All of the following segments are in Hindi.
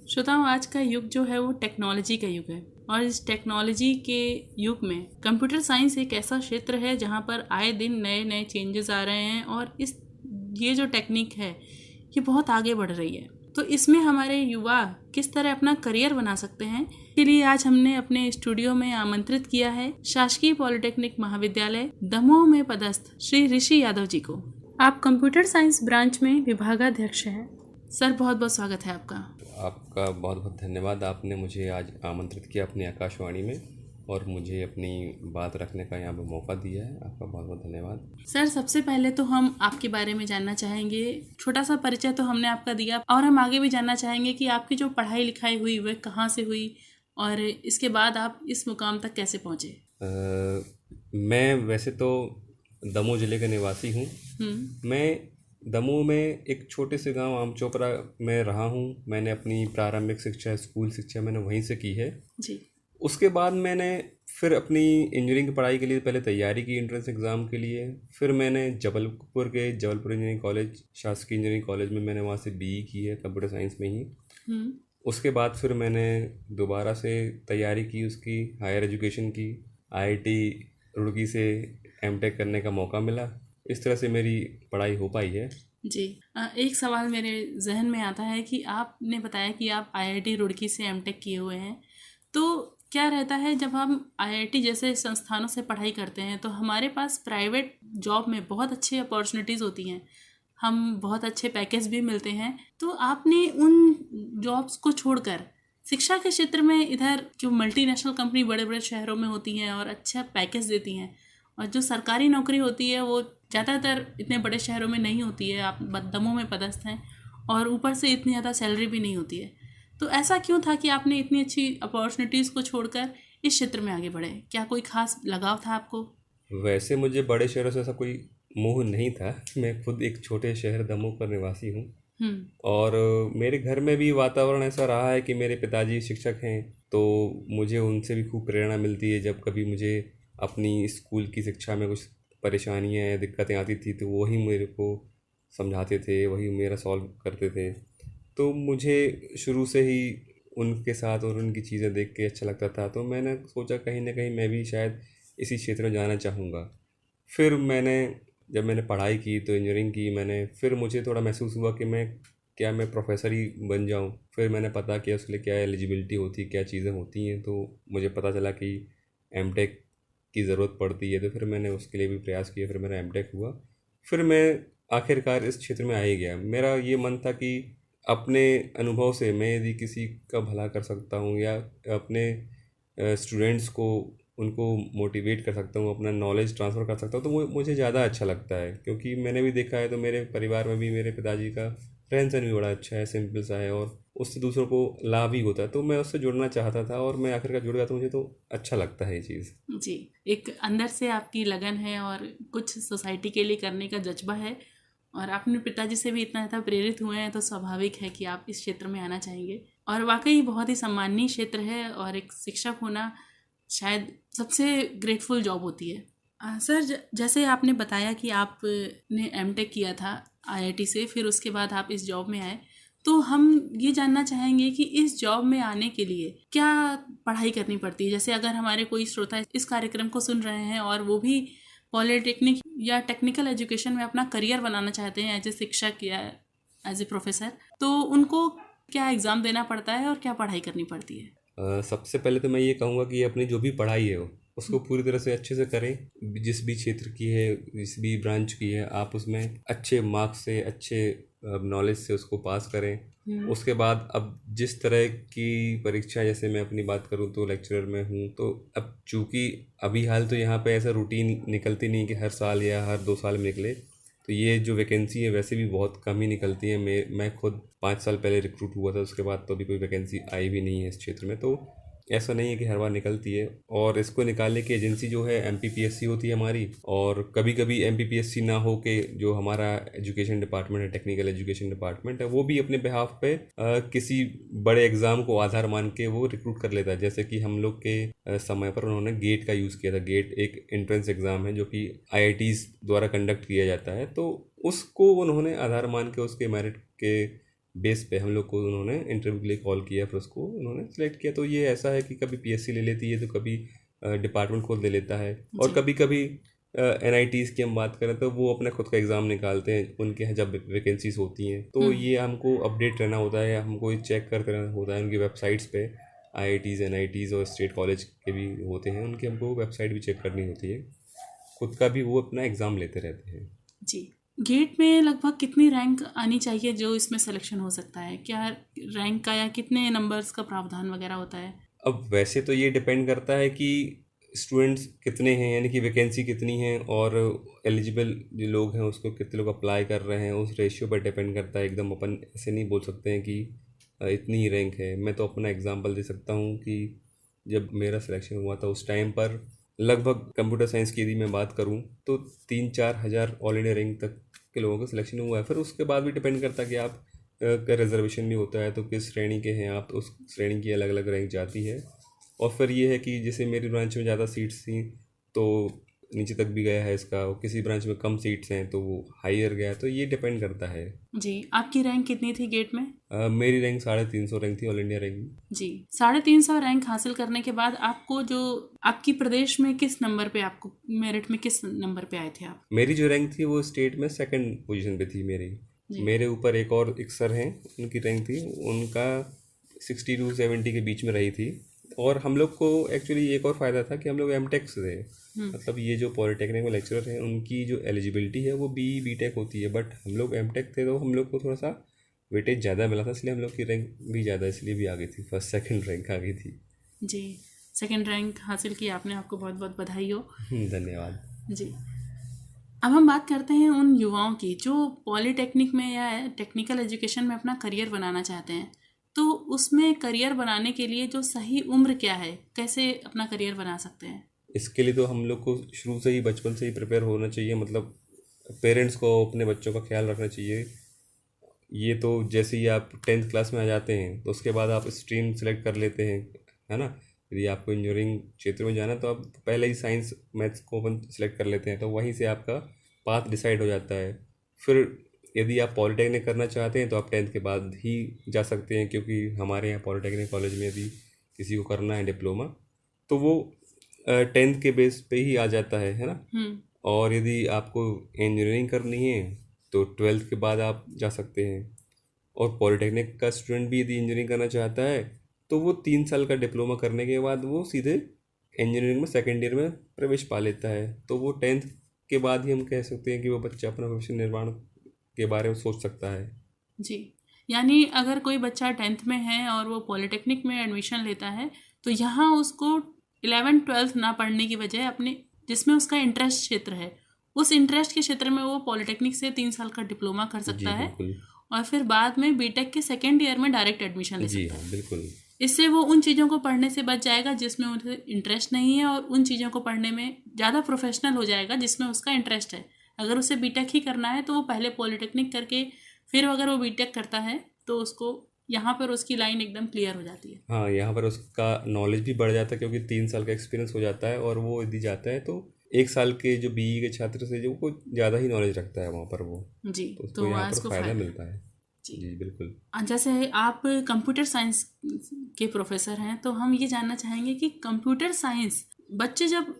श्रोताओं, आज का युग जो है वो टेक्नोलॉजी का युग है और इस टेक्नोलॉजी के युग में कंप्यूटर साइंस एक ऐसा क्षेत्र है जहाँ पर आए दिन नए नए चेंजेस आ रहे हैं और ये जो टेक्निक है ये बहुत आगे बढ़ रही है। तो इसमें हमारे युवा किस तरह अपना करियर बना सकते हैं, इसके लिए आज हमने अपने स्टूडियो में आमंत्रित किया है शासकीय पॉलिटेक्निक महाविद्यालय दमोह में पदस्थ श्री ऋषि यादव जी को। आप कंप्यूटर साइंस ब्रांच में विभागाध्यक्ष हैं। सर, बहुत बहुत स्वागत है आपका। आपका बहुत बहुत धन्यवाद। आपने मुझे आज आमंत्रित किया अपनी आकाशवाणी में और मुझे अपनी बात रखने का यहाँ पर मौका दिया है। आपका बहुत बहुत धन्यवाद। सर, सबसे पहले तो हम आपके बारे में जानना चाहेंगे। छोटा सा परिचय तो हमने आपका दिया और हम आगे भी जानना चाहेंगे कि आपकी जो पढ़ाई लिखाई हुई वह कहाँ से हुई और इसके बाद आप इस मुकाम तक कैसे पहुँचे। मैं वैसे तो दमोह ज़िले का निवासी हूँ। मैं दमोह में एक छोटे से गांव आमचोपरा में रहा हूँ। मैंने अपनी प्रारंभिक शिक्षा, स्कूल शिक्षा मैंने वहीं से की है जी। उसके बाद मैंने फिर अपनी इंजीनियरिंग की पढ़ाई के लिए पहले तैयारी की एंट्रेंस एग्ज़ाम के लिए। फिर मैंने जबलपुर इंजीनियरिंग कॉलेज, शासकीय इंजीनियरिंग कॉलेज में मैंने वहाँ से बीई की है कंप्यूटर साइंस में ही। उसके बाद फिर मैंने दोबारा से तैयारी की उसकी, हायर एजुकेशन की, आईआईटी रुड़की से एमटेक करने का मौका मिला। इस तरह से मेरी पढ़ाई हो पाई है। जी। एक सवाल मेरे जहन में आता है कि आपने बताया कि आप आईआईटी रुड़की से एमटेक किए हुए हैं, तो क्या रहता है जब हम आईआईटी जैसे संस्थानों से पढ़ाई करते हैं तो हमारे पास प्राइवेट जॉब में बहुत अच्छी अपॉर्चुनिटीज़ होती हैं, हम बहुत अच्छे पैकेज भी मिलते हैं। तो आपने उन जॉब्स को छोड़कर शिक्षा के क्षेत्र में, इधर जो मल्टीनेशनल कंपनी बड़े बड़े शहरों में होती हैं और अच्छा पैकेज देती हैं, और जो सरकारी नौकरी होती है वो ज़्यादातर इतने बड़े शहरों में नहीं होती है, आप दमोह में पदस्थ हैं और ऊपर से इतनी ज़्यादा सैलरी भी नहीं होती है, तो ऐसा क्यों था कि आपने इतनी अच्छी अपॉर्चुनिटीज़ को छोड़कर इस क्षेत्र में आगे बढ़े? क्या कोई खास लगाव था आपको? वैसे मुझे बड़े शहरों से ऐसा कोई मोह नहीं था। मैं खुद एक छोटे शहर दमोह का निवासी हूँ और मेरे घर में भी वातावरण ऐसा रहा है कि मेरे पिताजी शिक्षक हैं, तो मुझे उनसे भी खूब प्रेरणा मिलती है। जब कभी मुझे अपनी स्कूल की शिक्षा में कुछ परेशानियाँ या दिक्कतें आती थी तो वही मेरे को समझाते थे, वही मेरा सॉल्व करते थे। तो मुझे शुरू से ही उनके साथ और उनकी चीज़ें देख के अच्छा लगता था, तो मैंने सोचा कहीं ना कहीं मैं भी शायद इसी क्षेत्र में जाना चाहूँगा। फिर जब मैंने पढ़ाई की तो इंजीनियरिंग की मैंने, फिर मुझे थोड़ा महसूस हुआ कि मैं प्रोफेसर ही बन जाऊँ। फिर मैंने पता किया उसके लिए क्या एलिजिबिलिटी होती है, क्या चीज़ें होती हैं, तो मुझे पता चला कि एमटेक की ज़रूरत पड़ती है। तो फिर मैंने उसके लिए भी प्रयास किया, फिर मेरा एमटेक हुआ। फिर मैं आखिरकार इस क्षेत्र में आ ही गया। मेरा ये मन था कि अपने अनुभव से मैं यदि किसी का भला कर सकता हूँ या अपने स्टूडेंट्स को, उनको मोटिवेट कर सकता हूँ, अपना नॉलेज ट्रांसफ़र कर सकता हूँ, तो वो मुझे ज़्यादा अच्छा लगता है। क्योंकि मैंने भी देखा है तो मेरे परिवार में भी मेरे पिताजी का रहन सहन भी बड़ा अच्छा है, सिंपल सा है और उससे दूसरों को लाभ ही होता है। तो मैं उससे जुड़ना चाहता था और मैं आखिरकार जुड़ गया, तो मुझे तो अच्छा लगता है ये चीज़। जी, एक अंदर से आपकी लगन है और कुछ सोसाइटी के लिए करने का जज्बा है और आपने पिताजी से भी इतना ज़्यादा प्रेरित हुए हैं, तो स्वाभाविक है कि आप इस क्षेत्र में आना चाहेंगे। और वाकई बहुत ही सम्माननीय क्षेत्र है और एक शिक्षक होना शायद सबसे ग्रेटफुल जॉब होती है। सर, जैसे आपने बताया कि आपने एमटेक किया था आईआईटी से, फिर उसके बाद आप इस जॉब में आए, तो हम ये जानना चाहेंगे कि इस जॉब में आने के लिए क्या पढ़ाई करनी पड़ती है। जैसे अगर हमारे कोई श्रोता इस कार्यक्रम को सुन रहे हैं और वो भी पॉलिटेक्निक या टेक्निकल एजुकेशन में अपना करियर बनाना चाहते हैं एज ए शिक्षक या एज ए प्रोफेसर, तो उनको क्या एग्ज़ाम देना पड़ता है और क्या पढ़ाई करनी पड़ती है? सबसे पहले तो मैं ये कहूँगा कि अपनी जो भी पढ़ाई है उसको पूरी तरह से अच्छे से करें। जिस भी क्षेत्र की है, जिस भी ब्रांच की है, आप उसमें अच्छे मार्क्स से, अच्छे नॉलेज से उसको पास करें। उसके बाद अब जिस तरह की परीक्षा, जैसे मैं अपनी बात करूँ तो लेक्चरर में हूँ, तो अब चूँकि अभी हाल तो यहाँ पे ऐसा रूटीन निकलती नहीं कि हर साल या हर 2 साल में निकले, तो ये जो वैकेंसी है वैसे भी बहुत कम ही निकलती है। मैं खुद 5 साल पहले रिक्रूट हुआ था, उसके बाद तो अभी कोई वैकेंसी आई भी नहीं है इस क्षेत्र में। तो ऐसा नहीं है कि हर बार निकलती है। और इसको निकालने की एजेंसी जो है एमपीपीएससी होती है हमारी, और कभी कभी एमपीपीएससी ना हो के जो हमारा एजुकेशन डिपार्टमेंट है, टेक्निकल एजुकेशन डिपार्टमेंट है, वो भी अपने बिहाफ पे किसी बड़े एग्ज़ाम को आधार मान के वो रिक्रूट कर लेता है। जैसे कि हम लोग के समय पर उन्होंने गेट का यूज़ किया था। गेट एक एंट्रेंस एग्ज़ाम है जो कि आईआईटीज़ द्वारा कंडक्ट किया जाता है, तो उसको उन्होंने आधार मान के उसके मेरिट के बेस पे हम लोग को उन्होंने इंटरव्यू के लिए कॉल किया, फिर उसको उन्होंने सेलेक्ट किया। तो ये ऐसा है कि कभी पीएससी ले लेती है, तो कभी डिपार्टमेंट खुद ले लेता है, और कभी कभी NITs की हम बात करें तो वो अपना खुद का एग्ज़ाम निकालते हैं उनके यहाँ जब वैकेंसीज होती हैं। तो ये हमको अपडेट रहना होता है, हमको ये चेक करते रहना होता है उनकी वेबसाइट्स पे। IITs NITs और स्टेट कॉलेज के भी होते हैं, उनकी हमको वेबसाइट भी चेक करनी होती है। खुद का भी वो अपना एग्ज़ाम लेते रहते हैं। जी। गेट में लगभग कितनी रैंक आनी चाहिए जो इसमें सिलेक्शन हो सकता है? क्या रैंक का या कितने नंबर्स का प्रावधान वगैरह होता है? अब वैसे तो ये डिपेंड करता है कि स्टूडेंट्स कितने हैं, यानी कि वैकेंसी कितनी है, और एलिजिबल जो लोग हैं उसको कितने लोग अप्लाई कर रहे हैं, उस रेशियो पर डिपेंड करता है। एकदम अपन ऐसे नहीं बोल सकते हैं कि इतनी ही रैंक है। मैं तो अपना एग्जांपल दे सकता हूँ कि जब मेरा सिलेक्शन हुआ था उस टाइम पर लगभग कंप्यूटर साइंस की यदि मैं बात करूँ तो 3-4 हज़ार ऑल इंडिया रैंक तक के लोगों का सिलेक्शन हुआ है। फिर उसके बाद भी डिपेंड करता है कि आप का रिजर्वेशन भी होता है, तो किस श्रेणी के हैं आप, तो उस श्रेणी की अलग अलग रैंक जाती है। और फिर ये है कि जैसे मेरी ब्रांच में ज़्यादा सीट्स थी तो नीचे तक भी गया है इसका, और किसी ब्रांच में कम सीट्स हैं तो वो हायर गया। तो ये डिपेंड करता है। जी। आपकी रैंक कितनी थी गेट में? मेरी रैंक 350 रैंक थी ऑल इंडिया रैंक में। जी। 350 रैंक हासिल करने के बाद आपको जो आपकी प्रदेश में किस नंबर पे, आपको मेरिट में किस नंबर पे आए थे आप? मेरी जो रैंक थी वो स्टेट में 2nd पोजीशन पे थी मेरी। मेरे ऊपर एक और एक सर हैं, उनकी रैंक थी, उनका 60 to 70 के बीच में रही थी। और हम लोग को एक्चुअली एक और फ़ायदा था कि हम लोग एमटेक से थे। मतलब ये जो पॉलिटेक्निक में लेक्चरर हैं उनकी जो एलिजिबिलिटी है वो BE BTech होती है, बट हम लोग एमटेक थे तो हम लोग को थोड़ा सा वेटेज ज़्यादा मिला था, इसलिए हम लोग की रैंक भी ज़्यादा इसलिए भी आ गई थी, 1st 2nd रैंक आ गई थी। जी। 2nd रैंक हासिल की आपने, आपको बहुत बहुत बधाई हो। धन्यवाद जी। अब हम बात करते हैं उन युवाओं की जो पॉलिटेक्निक में या टेक्निकल एजुकेशन में अपना करियर बनाना चाहते हैं। तो उसमें करियर बनाने के लिए जो सही उम्र क्या है, कैसे अपना करियर बना सकते हैं? इसके लिए तो हम लोग को शुरू से ही, बचपन से ही प्रिपेयर होना चाहिए। मतलब पेरेंट्स को अपने बच्चों का ख्याल रखना चाहिए। ये तो जैसे ही आप 10th क्लास में आ जाते हैं तो उसके बाद आप स्ट्रीम सेलेक्ट कर लेते हैं, है ना। यदि आपको इंजीनियरिंग क्षेत्र में जाना है तो आप पहले ही साइंस मैथ्स को अपन सेलेक्ट कर लेते हैं, तो वहीं से आपका पाथ डिसाइड हो जाता है। फिर यदि आप पॉलिटेक्निक करना चाहते हैं तो आप 10th के बाद ही जा सकते हैं, क्योंकि हमारे यहाँ पॉलिटेक्निक कॉलेज में यदि किसी को करना है डिप्लोमा तो वो 10th के बेस पे ही आ जाता है ना। और यदि आपको इंजीनियरिंग करनी है तो 12th के बाद आप जा सकते हैं। और पॉलिटेक्निक का स्टूडेंट भी यदि इंजीनियरिंग करना चाहता है तो वो 3 साल का डिप्लोमा करने के बाद वो सीधे इंजीनियरिंग में 2nd ईयर में प्रवेश पा लेता है। तो वो 10th के बाद ही हम कह सकते हैं कि वो बच्चा अपना भविष्य निर्माण के बारे में सोच सकता है। जी। यानी अगर कोई बच्चा 10th में है और वो पॉलिटेक्निक में एडमिशन लेता है तो यहाँ उसको 11th 12th ना पढ़ने की बजाय अपने जिसमें उसका इंटरेस्ट क्षेत्र है उस इंटरेस्ट के क्षेत्र में वो पॉलिटेक्निक से 3 साल का डिप्लोमा कर सकता है, और फिर बाद में बीटेक के 2nd ईयर में डायरेक्ट एडमिशन ले सकता है। बिल्कुल। इससे वो उन चीज़ों को पढ़ने से बच जाएगा जिसमें उसे इंटरेस्ट नहीं है, और उन चीज़ों को पढ़ने में ज़्यादा प्रोफेशनल हो जाएगा जिसमें उसका इंटरेस्ट है। अगर उसे बीटेक ही करना है तो वो पहले पॉलिटेक्निक करके फिर अगर वो बीटेक करता है तो उसको यहाँ पर उसकी लाइन एकदम क्लियर हो जाती है। हाँ, यहाँ पर उसका नॉलेज भी बढ़ जाता है, क्योंकि 3 साल का एक्सपीरियंस हो जाता है। और वो यदि जाता है तो 1 साल के जो BE के छात्र से जो को ज़्यादा ही नॉलेज रखता है वहाँ पर वो, जी, तो उसको यहाँ पर फ़ायदा मिलता है। जी बिल्कुल। जैसे आप कंप्यूटर साइंस के प्रोफेसर हैं तो हम ये जानना चाहेंगे कि कंप्यूटर साइंस बच्चे जब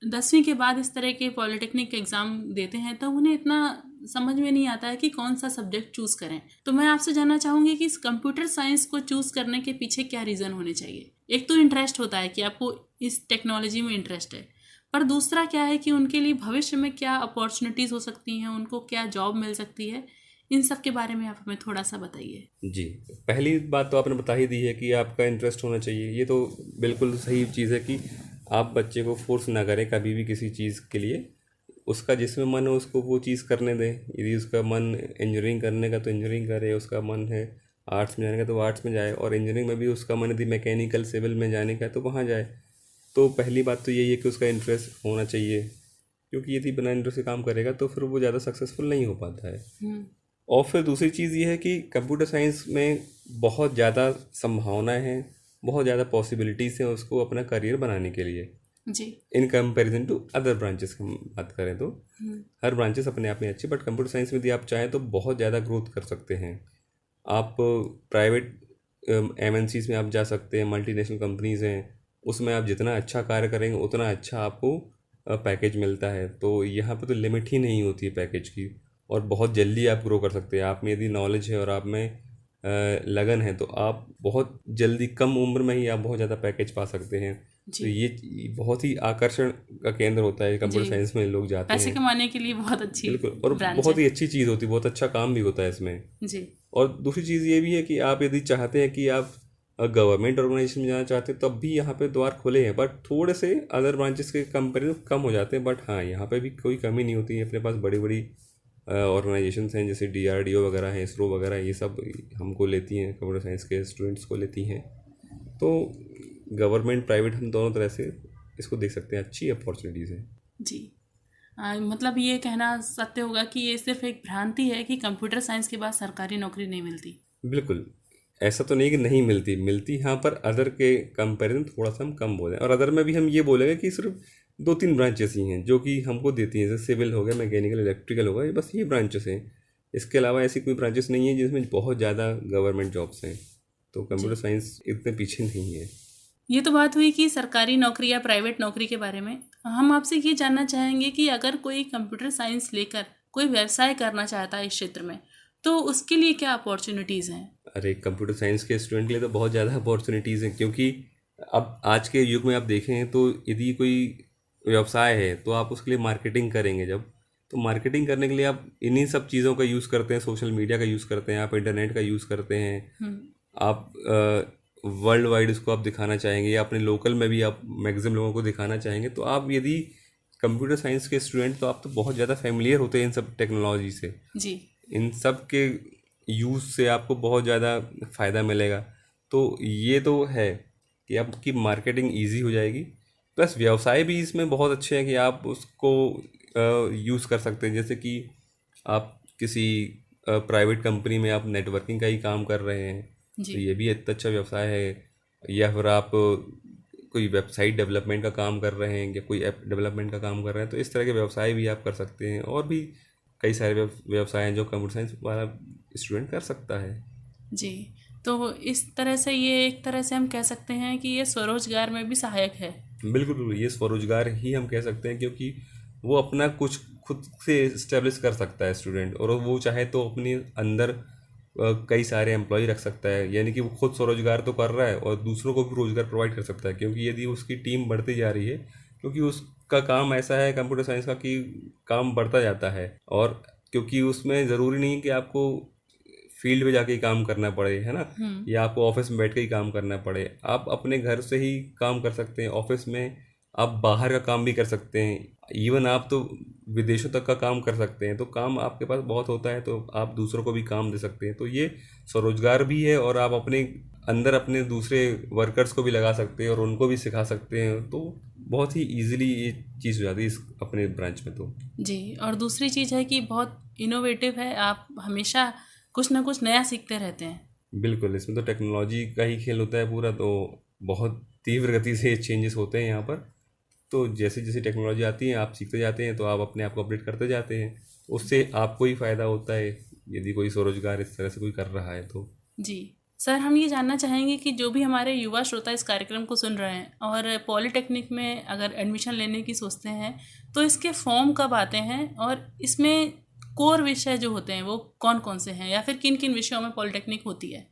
10वीं के बाद इस तरह के पॉलिटेक्निक एग्ज़ाम देते हैं तो उन्हें इतना समझ में नहीं आता है कि कौन सा सब्जेक्ट चूज़ करें। तो मैं आपसे जानना चाहूँगी कि इस कंप्यूटर साइंस को चूज़ करने के पीछे क्या रीज़न होने चाहिए? एक तो इंटरेस्ट होता है कि आपको इस टेक्नोलॉजी में इंटरेस्ट है, पर दूसरा क्या है कि उनके लिए भविष्य में क्या अपॉर्चुनिटीज़ हो सकती हैं, उनको क्या जॉब मिल सकती है। इन सब के बारे में आप हमें थोड़ा सा बताइए। जी, पहली बात तो आपने बता ही दी है कि आपका इंटरेस्ट होना चाहिए। ये तो बिल्कुल सही चीज़ है कि आप बच्चे को फोर्स ना करें कभी भी किसी चीज़ के लिए। उसका जिसमें मन हो उसको वो चीज़ करने दें। यदि उसका मन इंजीनियरिंग करने का तो इंजीनियरिंग करे, उसका मन है आर्ट्स में जाने का तो आर्ट्स में जाए, और इंजीनियरिंग में भी उसका मन यदि मैकेनिकल सिविल में जाने का है तो वहाँ जाए। तो पहली बात तो यही है कि उसका इंटरेस्ट होना चाहिए, क्योंकि यदि बिना इंटरेस्ट से काम करेगा तो फिर वो ज़्यादा सक्सेसफुल नहीं हो पाता है। और फिर दूसरी चीज़ ये है कि कंप्यूटर साइंस में बहुत ज़्यादा संभावनाएं हैं, बहुत ज़्यादा पॉसिबिलिटीज़ हैं उसको अपना करियर बनाने के लिए जी। In comparison to other branches की बात करें तो हर ब्रांचेस अपने आप में अच्छी, बट कंप्यूटर साइंस में यदि आप चाहें तो बहुत ज़्यादा ग्रोथ कर सकते हैं। आप प्राइवेट MNCs में आप जा सकते हैं, मल्टीनेशनल कंपनीज़ हैं, उसमें आप जितना अच्छा कार्य करेंगे उतना अच्छा आपको पैकेज मिलता है। तो यहाँ पे तो लिमिट ही नहीं होती है पैकेज की, और बहुत जल्दी आप ग्रो कर सकते हैं। आप में यदि नॉलेज है और आप में लगन है तो आप बहुत जल्दी कम उम्र में ही आप बहुत ज़्यादा पैकेज पा सकते हैं। तो जी ये बहुत ही आकर्षण का केंद्र होता है कंप्यूटर जी, साइंस में लोग जाते पैसे हैं। कमाने के लिए बहुत अच्छी बिल्कुल, और ब्रांच बहुत है। ही अच्छी चीज़ होती है, बहुत अच्छा काम भी होता है इसमें। जी और दूसरी चीज़ ये भी है कि आप यदि चाहते हैं कि आप गवर्नमेंट ऑर्गेनाइजेशन में जाना चाहते हैं तब भी यहाँ पे द्वार खुले हैं, बट थोड़े से अदर ब्रांचेस के कंपेरिजन कम हो जाते हैं। बट हाँ, यहाँ पे भी कोई कमी नहीं होती है। अपने पास बड़ी बड़ी ऑर्गेनाइजेशन हैं, जैसे DRDO वगैरह हैं, इसरो वगैरह, ये सब हमको लेती हैं, कंप्यूटर साइंस के स्टूडेंट्स को लेती हैं। तो गवर्नमेंट प्राइवेट हम दोनों तरह से इसको देख सकते हैं, अच्छी अपॉर्चुनिटीज़ हैं। जी। मतलब ये कहना सत्य होगा कि ये सिर्फ एक भ्रांति है कि कंप्यूटर साइंस के बाद सरकारी नौकरी नहीं मिलती। बिल्कुल, ऐसा तो नहीं कि नहीं मिलती, मिलती हाँ, पर अदर के कंपैरिजन थोड़ा सा हम कम बोलें। और अदर में भी हम ये बोलेंगे कि सिर्फ 2-3 ब्रांचेस ही हैं जो कि हमको देती हैं, जैसे सिविल हो गया, मैकेनिकल, इलेक्ट्रिकल होगा, ये बस ये ब्रांचेस हैं। इसके अलावा ऐसी कोई ब्रांचेस नहीं है जिसमें बहुत ज़्यादा गवर्नमेंट जॉब्स हैं। तो कंप्यूटर जी, साइंस इतने पीछे नहीं है। ये तो बात हुई कि सरकारी नौकरी या प्राइवेट नौकरी के बारे में। हम आपसे ये जानना चाहेंगे कि अगर कोई कंप्यूटर साइंस लेकर कोई व्यवसाय करना चाहता है इस क्षेत्र में, तो उसके लिए क्या अपॉर्चुनिटीज़ हैं? अरे, कंप्यूटर साइंस के स्टूडेंट के लिए तो बहुत ज़्यादा अपॉर्चुनिटीज़ हैं, क्योंकि अब आज के युग में आप देखें तो यदि कोई व्यवसाय है तो आप उसके लिए मार्केटिंग करेंगे जब, तो मार्केटिंग करने के लिए आप इन्हीं सब चीज़ों का यूज़ करते हैं, सोशल मीडिया का यूज़ करते हैं, आप इंटरनेट का यूज़ करते हैं। आप वर्ल्ड वाइड इसको आप दिखाना चाहेंगे, या अपने लोकल में भी आप मैक्सिमम लोगों को दिखाना चाहेंगे। तो आप यदि कंप्यूटर साइंस के स्टूडेंट, तो आप तो बहुत ज़्यादा फेमिलियर होते हैं इन सब टेक्नोलॉजी से, जी इन सब के यूज़ से आपको बहुत ज़्यादा फ़ायदा मिलेगा। तो ये तो है कि आपकी मार्केटिंग ईजी हो जाएगी, प्लस व्यवसाय भी इसमें बहुत अच्छे हैं कि आप उसको यूज़ कर सकते हैं। जैसे कि आप किसी प्राइवेट कंपनी में आप नेटवर्किंग का ही काम कर रहे हैं, जी तो ये भी इतना अच्छा व्यवसाय है। या फिर आप कोई वेबसाइट डेवलपमेंट का काम कर रहे हैं, या कोई ऐप डेवलपमेंट का काम कर रहे हैं, तो इस तरह के व्यवसाय भी आप कर सकते हैं। और भी कई सारे व्यवसाय हैं जो कंप्यूटर साइंस वाला स्टूडेंट कर सकता है। जी। तो इस तरह से ये एक तरह से हम कह सकते हैं कि ये स्वरोजगार में भी सहायक है। बिल्कुल बिल्कुल, ये स्वरोजगार ही हम कह सकते हैं, क्योंकि वो अपना कुछ खुद से इस्टेब्लिश कर सकता है स्टूडेंट, और वो चाहे तो अपने अंदर कई सारे एम्प्लॉय रख सकता है। यानी कि वो खुद स्वरोजगार तो कर रहा है और दूसरों को भी रोजगार प्रोवाइड कर सकता है, क्योंकि यदि उसकी टीम बढ़ती जा रही है, क्योंकि उसका काम ऐसा है कंप्यूटर साइंस का कि काम बढ़ता जाता है। और क्योंकि उसमें ज़रूरी नहीं कि आपको फील्ड में जाके ही काम करना पड़े, है ना, या आपको ऑफिस में बैठ के ही काम करना पड़े। आप अपने घर से ही काम कर सकते हैं, ऑफिस में आप बाहर का काम भी कर सकते हैं, इवन आप तो विदेशों तक का काम कर सकते हैं। तो काम आपके पास बहुत होता है, तो आप दूसरों को भी काम दे सकते हैं। तो ये स्वरोजगार भी है, और आप अपने अंदर अपने दूसरे वर्कर्स को भी लगा सकते हैं और उनको भी सिखा सकते हैं। तो बहुत ही ईजिली ये चीज़ हो जाती है इस अपने ब्रांच में। तो जी, और दूसरी चीज़ है कि बहुत इनोवेटिव है, आप हमेशा कुछ ना कुछ नया सीखते रहते हैं। बिल्कुल, इसमें तो टेक्नोलॉजी का ही खेल होता है पूरा। तो बहुत तीव्र गति से चेंजेस होते हैं यहाँ पर। तो जैसे जैसे टेक्नोलॉजी आती है आप सीखते जाते हैं, तो आप अपने आप को अपडेट करते जाते हैं। उससे आपको ही फ़ायदा होता है यदि कोई स्वरोजगार इस तरह से कोई कर रहा है तो। जी। सर, हम ये जानना चाहेंगे कि जो भी हमारे युवा श्रोता इस कार्यक्रम को सुन रहे हैं और पॉलिटेक्निक में अगर एडमिशन लेने की सोचते हैं, तो इसके फॉर्म कब आते हैं और इसमें कोर विषय जो होते हैं वो कौन-कौन से हैं, या फिर किन-किन विषयों में पॉलिटेक्निक होती है?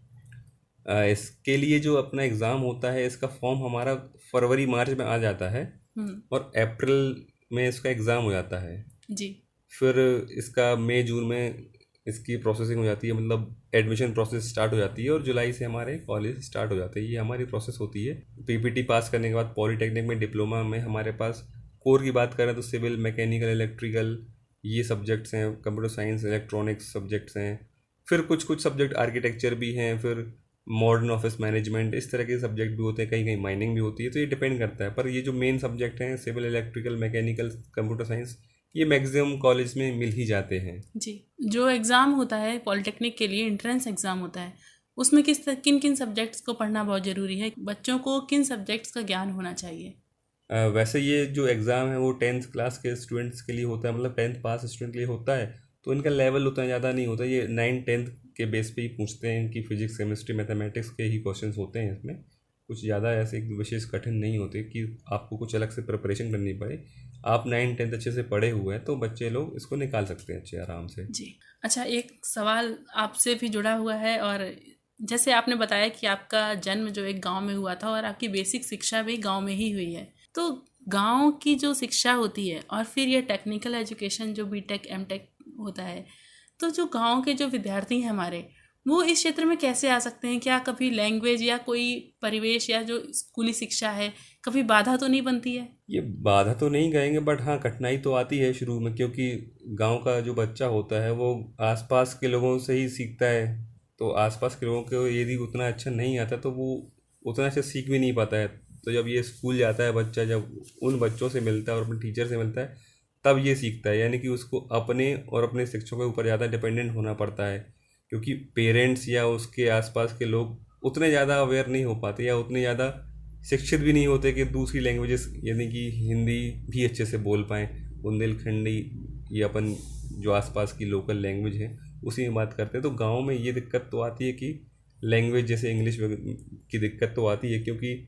इसके लिए जो अपना एग्ज़ाम होता है, इसका फॉर्म हमारा फरवरी मार्च में आ जाता है, हुँ, और अप्रैल में इसका एग्ज़ाम हो जाता है। जी, फिर इसका मई जून में इसकी प्रोसेसिंग हो जाती है, मतलब एडमिशन प्रोसेस स्टार्ट हो जाती है, और जुलाई से हमारे कॉलेज स्टार्ट हो जाते हैं। ये हमारी प्रोसेस होती है। PPT पास करने के बाद पॉलीटेक्निक में डिप्लोमा में हमारे पास कोर की बात करें तो सिविल, मैकेनिकल, इलेक्ट्रिकल, ये सब्जेक्ट्स हैं। कंप्यूटर साइंस, इलेक्ट्रॉनिक्स सब्जेक्ट्स हैं। फिर कुछ कुछ सब्जेक्ट आर्किटेक्चर भी हैं, फिर मॉडर्न ऑफिस मैनेजमेंट, इस तरह के सब्जेक्ट भी होते हैं। कहीं कहीं माइनिंग भी होती है। तो ये डिपेंड करता है, पर ये जो मेन सब्जेक्ट हैं civil, electrical, mechanical, computer science, ये मैक्सिमम कॉलेज में मिल ही जाते हैं। जी। जो एग्ज़ाम होता है पॉलिटेक्निक के लिए, एंट्रेंस एग्ज़ाम होता है, उसमें किन-किन सब्जेक्ट्स को पढ़ना बहुत ज़रूरी है? बच्चों को किन सब्जेक्ट्स का ज्ञान होना चाहिए? वैसे ये जो एग्ज़ाम है वो 10th क्लास के स्टूडेंट्स के लिए होता है, मतलब 10th पास स्टूडेंट के लिए होता है। तो इनका लेवल उतना ज़्यादा नहीं होता, ये 9th 10th के बेस पे ही पूछते हैं कि फिजिक्स केमिस्ट्री मैथमेटिक्स के ही क्वेश्चंस होते हैं इसमें, कुछ ज़्यादा ऐसे विशेष कठिन नहीं होते कि आपको कुछ अलग से प्रिपरेशन करनी पड़े। आप 9-10 अच्छे से पढ़े हुए हैं तो बच्चे लोग इसको निकाल सकते हैं अच्छे आराम से। जी। अच्छा, एक सवाल आपसे भी जुड़ा हुआ है, और जैसे आपने बताया कि आपका जन्म जो एक गांव में हुआ था और आपकी बेसिक शिक्षा भी गांव में ही हुई है, तो गांव की जो शिक्षा होती है और फिर ये टेक्निकल एजुकेशन जो बीटेक एमटेक होता है, तो जो गांव के जो विद्यार्थी हैं हमारे, वो इस क्षेत्र में कैसे आ सकते हैं? क्या कभी लैंग्वेज या कोई परिवेश या जो स्कूली शिक्षा है, कभी बाधा तो नहीं बनती है? ये बाधा तो नहीं कहेंगे, बट हाँ कठिनाई तो आती है शुरू में, क्योंकि गांव का जो बच्चा होता है वो आसपास के लोगों से ही सीखता है। तो आसपास के लोगों को यदि उतना अच्छा नहीं आता तो वो उतना अच्छा सीख भी नहीं पाता है। तो जब ये स्कूल जाता है बच्चा, जब उन बच्चों से मिलता है और अपने टीचर से मिलता है, तब ये सीखता है। यानी कि उसको अपने और अपने शिक्षकों के ऊपर ज़्यादा डिपेंडेंट होना पड़ता है, क्योंकि पेरेंट्स या उसके आसपास के लोग उतने ज़्यादा अवेयर नहीं हो पाते या उतने ज़्यादा शिक्षित भी नहीं होते कि दूसरी लैंग्वेजेस यानी कि हिंदी भी अच्छे से बोल पाएँ। बुंदेलखंडी या अपन जो आसपास की लोकल लैंग्वेज है उसी में बात करते हैं। तो गांव में ये दिक्कत तो आती है कि लैंग्वेज जैसे इंग्लिश की दिक्कत तो आती है, क्योंकि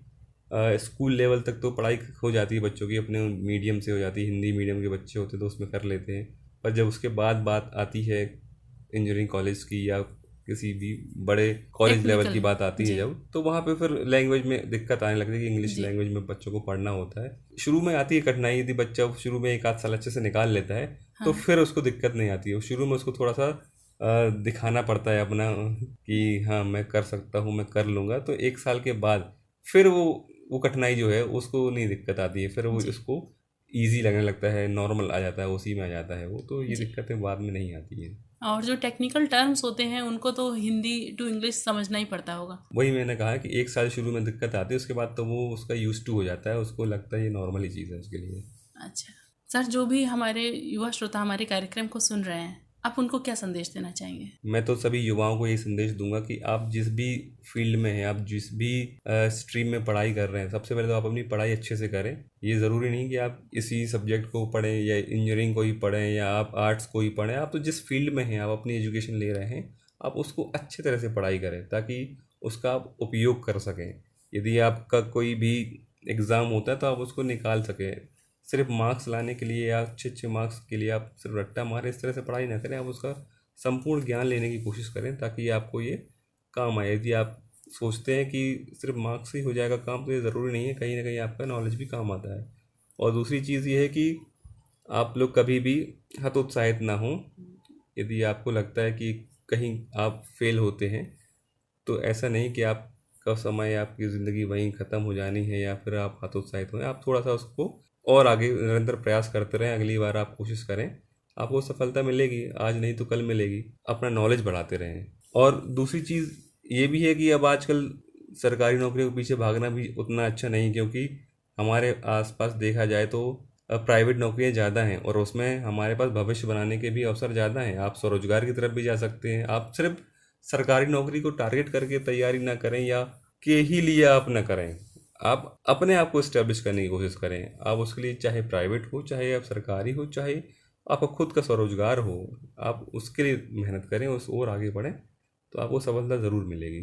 स्कूल लेवल तक तो पढ़ाई हो जाती है बच्चों की, अपने मीडियम से हो जाती है। हिंदी मीडियम के बच्चे होते तो उसमें कर लेते हैं, पर जब उसके बाद बात आती है इंजीनियरिंग कॉलेज की या किसी भी बड़े कॉलेज लेवल की बात आती है जब, तो वहाँ पे फिर लैंग्वेज में दिक्कत आने लगती है कि इंग्लिश लैंग्वेज में बच्चों को पढ़ना होता है। शुरू में आती है कठिनाई, यदि बच्चा शुरू में 1 आध साल अच्छे से निकाल लेता है तो फिर उसको दिक्कत नहीं आती है। शुरू में उसको थोड़ा सा दिखाना पड़ता है अपना कि हाँ मैं कर सकता हूँ, मैं कर लूँगा। तो 1 साल के बाद फिर वो कठिनाई जो है उसको नहीं दिक्कत आती है, फिर वो इसको ईजी लगने लगता है, नॉर्मल आ जाता है, उसी में आ जाता है वो। तो ये दिक्कतें बाद में नहीं आती है। और जो टेक्निकल टर्म्स होते हैं उनको तो हिंदी टू इंग्लिश समझना ही पड़ता होगा। वही मैंने कहा कि 1 साल शुरू में दिक्कत आती है, उसके बाद तो वो उसका यूज टू हो जाता है, उसको लगता है ये नॉर्मल ही चीज़ है उसके लिए। अच्छा सर, जो भी हमारे युवा श्रोता हमारे कार्यक्रम को सुन रहे हैं, आप उनको क्या संदेश देना चाहेंगे? मैं तो सभी युवाओं को यही संदेश दूंगा कि आप जिस भी फील्ड में हैं, आप जिस भी स्ट्रीम में पढ़ाई कर रहे हैं, सबसे पहले तो आप अपनी पढ़ाई अच्छे से करें। ये ज़रूरी नहीं कि आप इसी सब्जेक्ट को पढ़ें या इंजीनियरिंग को ही पढ़ें या आप आर्ट्स को ही पढ़ें। आप तो जिस फील्ड में हैं, आप अपनी एजुकेशन ले रहे हैं, आप उसको अच्छे तरह से पढ़ाई करें ताकि उसका आप उपयोग कर सकें। यदि आपका कोई भी एग्ज़ाम होता है तो आप उसको निकाल सकें। सिर्फ मार्क्स लाने के लिए या अच्छे मार्क्स के लिए आप सिर्फ रट्टा मारें, इस तरह से पढ़ाई ना करें। आप उसका संपूर्ण ज्ञान लेने की कोशिश करें ताकि आपको ये काम आए। यदि आप सोचते हैं कि सिर्फ मार्क्स ही हो जाएगा काम, तो ये ज़रूरी नहीं है, कहीं ना कहीं आपका नॉलेज भी काम आता है। और दूसरी चीज़ ये है कि आप लोग कभी भी हतोत्साहित ना हों। यदि आपको लगता है कि कहीं आप फेल होते हैं तो ऐसा नहीं कि आपका समय, आपकी ज़िंदगी वहीं ख़त्म हो जानी है या फिर आप हतोत्साहित हों। आप थोड़ा सा उसको और आगे निरंतर प्रयास करते रहें, अगली बार आप कोशिश करें, आपको सफलता मिलेगी, आज नहीं तो कल मिलेगी। अपना नॉलेज बढ़ाते रहें। और दूसरी चीज़ ये भी है कि अब आजकल सरकारी नौकरियों के पीछे भागना भी उतना अच्छा नहीं, क्योंकि हमारे आसपास देखा जाए तो प्राइवेट नौकरियां ज़्यादा हैं और उसमें हमारे पास भविष्य बनाने के भी अवसर ज़्यादा हैं। आप स्वरोजगार की तरफ भी जा सकते हैं। आप सिर्फ सरकारी नौकरी को टारगेट करके तैयारी ना करें या के ही लिए आप ना करें। आप अपने आप को इस्टेब्लिश करने की कोशिश करें। आप उसके लिए चाहे प्राइवेट हो, चाहे आप सरकारी हो, चाहे आपका खुद का स्वरोजगार हो, आप उसके लिए मेहनत करें, उस और आगे बढ़ें, तो आपको सफलता ज़रूर मिलेगी।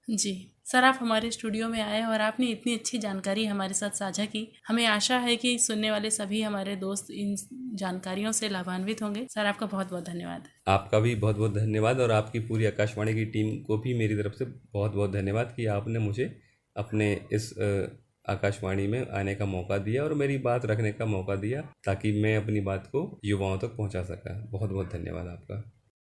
जी सर, आप हमारे स्टूडियो में आए और आपने इतनी अच्छी जानकारी हमारे साथ साझा की। हमें आशा है कि सुनने वाले सभी हमारे दोस्त इन जानकारियों से लाभान्वित होंगे। सर, आपका बहुत बहुत धन्यवाद। आपका भी बहुत बहुत धन्यवाद और आपकी पूरी आकाशवाणी की टीम को भी मेरी तरफ से बहुत बहुत धन्यवाद कि आपने मुझे अपने इस आकाशवाणी में आने का मौका दिया और मेरी बात रखने का मौका दिया ताकि मैं अपनी बात को युवाओं तक पहुंचा सका। बहुत बहुत धन्यवाद आपका।